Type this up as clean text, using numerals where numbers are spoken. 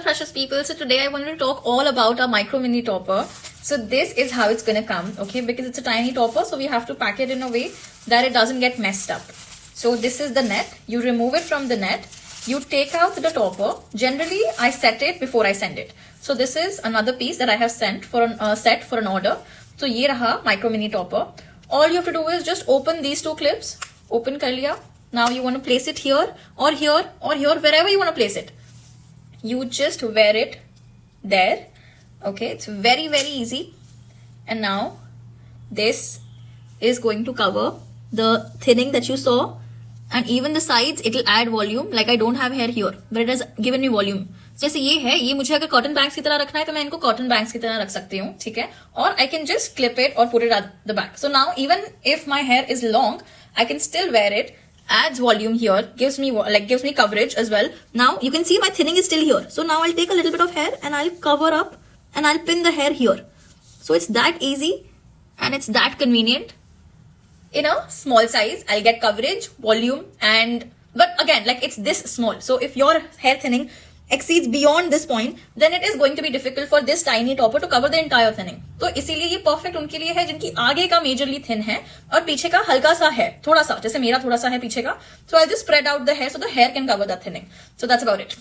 precious people. So today I wanted to talk all about our micro mini topper. So this is how it's gonna come, okay? Because it's a tiny topper, so we have to pack it in a way that it doesn't get messed up. So this is the net. You remove it from the net. You take out the topper. Generally, I set it before I send it. So this is another piece that I have sent for set for an order. So ये रहा micro mini topper. All you have to do is just open these two clips. Open कर लिया. Now you want to place it here or here or here, wherever you want to place it. You just wear it there. Okay, it's very, very easy. And now this is going to cover the thinning that you saw, and even the sides. It will add volume. Like I don't have hair here, but it has given me volume. जैसे ये है, ये मुझे अगर cotton bangs की तरह रखना है तो मैं इनको कॉटन बैंग्स की तरह रख सकती हूँ, ठीक है? और I can just clip it और put it at the back. So now even if my hair is long, I can still wear it. Adds volume here, gives me coverage as well. Now you can see my thinning is still here. So now I'll take a little bit of hair and I'll cover up and I'll pin the hair here. So it's that easy and it's that convenient. In a small size, I'll get coverage, volume, but again, like it's this small. So if your hair thinning exceeds beyond this point, then it is going to be difficult for this tiny topper to cover the entire thinning. तो इसीलिए ये perfect उनके लिए है जिनकी आगे का majorly thin है और पीछे का हल्का सा है, थोड़ा सा, जैसे मेरा थोड़ा सा है पीछे का. So I'll just spread out the hair so the hair can cover that thinning. So that's about it.